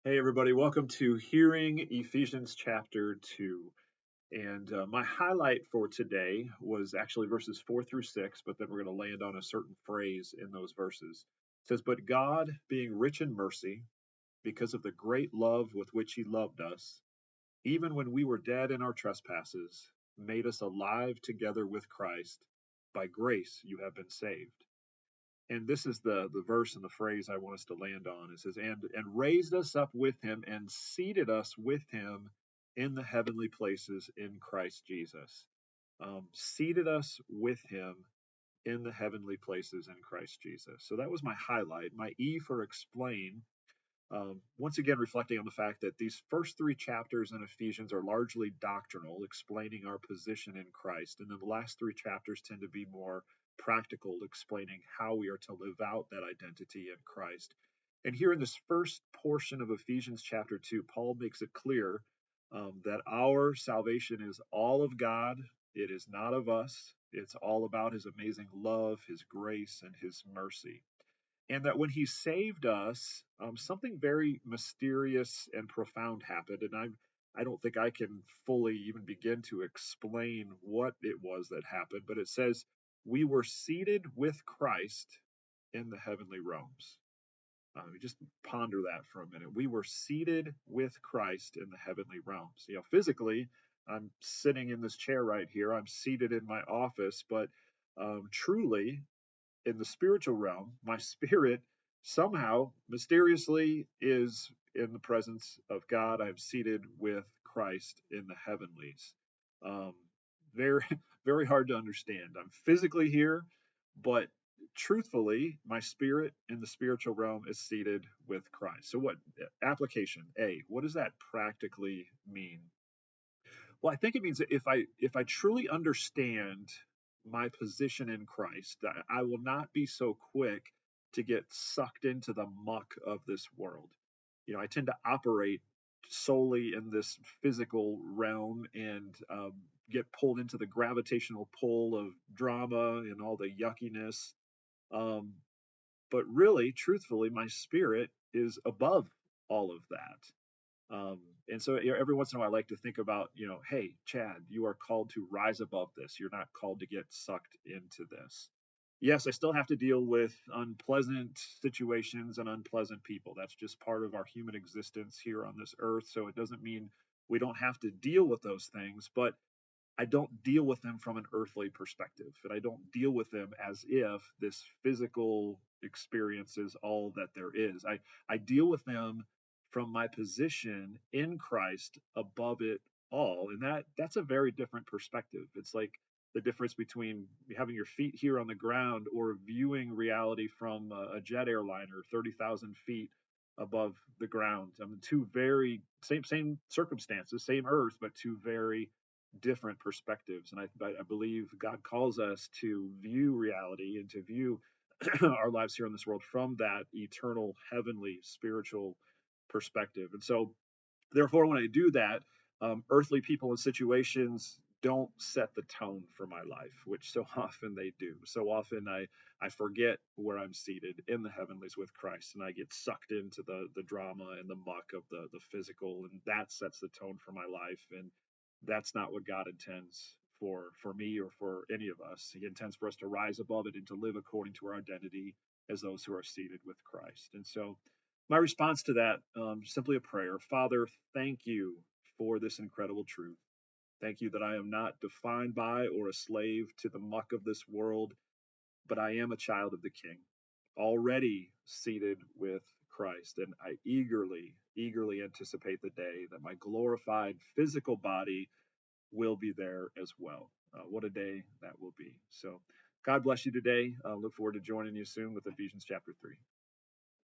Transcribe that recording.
Hey, everybody, welcome to Hearing Ephesians chapter 2. And my highlight for today was actually verses 4 through 6, but then we're going to land on a certain phrase in those verses. It says, "But God, being rich in mercy, because of the great love with which He loved us, even when we were dead in our trespasses, made us alive together with Christ. By grace you have been saved." And this is the verse and the phrase I want us to land on. It says, and raised us up with him and seated us with him in the heavenly places in Christ Jesus. Seated us with him in the heavenly places in Christ Jesus. So that was my highlight. My E for explain, once again reflecting on the fact that these first three chapters in Ephesians are largely doctrinal, explaining our position in Christ, and then the last three chapters tend to be more practical, explaining how we are to live out that identity in Christ. And here in this first portion of Ephesians chapter 2, Paul makes it clear that our salvation is all of God. It is not of us. It's all about his amazing love, his grace, and his mercy, and that when he saved us, something very mysterious and profound happened. And I don't think I can fully even begin to explain what it was that happened, but it says, "We were seated with Christ in the heavenly realms." Just ponder that for a minute. We were seated with Christ in the heavenly realms. Physically, I'm sitting in this chair right here. I'm seated in my office, but truly, in the spiritual realm, my spirit somehow mysteriously is in the presence of God. I'm seated with Christ in the heavenlies. Um, very, very hard to understand. I'm physically here, but truthfully, my spirit in the spiritual realm is seated with Christ. So, what application? A, what does that practically mean? Well, I think it means that if I truly understand my position in Christ, I will not be so quick to get sucked into the muck of this world. I tend to operate solely in this physical realm and get pulled into the gravitational pull of drama and all the yuckiness. Um, but really, truthfully, my spirit is above all of that. And so every once in a while, I like to think about, hey, Chad, you are called to rise above this. You're not called to get sucked into this. Yes, I still have to deal with unpleasant situations and unpleasant people. That's just part of our human existence here on this earth. So it doesn't mean we don't have to deal with those things, but I don't deal with them from an earthly perspective. And I don't deal with them as if this physical experience is all that there is. I deal with them from my position in Christ above it all. And that's a very different perspective. It's like the difference between having your feet here on the ground or viewing reality from a jet airliner 30,000 feet above the ground. I mean, two very same circumstances, same earth, but two very different perspectives. And I believe God calls us to view reality and to view our lives here in this world from that eternal, heavenly, spiritual perspective. And so, therefore, when I do that, earthly people and situations don't set the tone for my life, which so often they do. So often I forget where I'm seated in the heavenlies with Christ, and I get sucked into the drama and the muck of the physical, and that sets the tone for my life. And that's not what God intends for me or for any of us. He intends for us to rise above it and to live according to our identity as those who are seated with Christ. And so my response to that, simply a prayer. Father, thank you for this incredible truth. Thank you that I am not defined by or a slave to the muck of this world, but I am a child of the King, already seated with Christ. And I eagerly anticipate the day that my glorified physical body will be there as well. What a day that will be. So, God bless you today. Look forward to joining you soon with Ephesians chapter 3.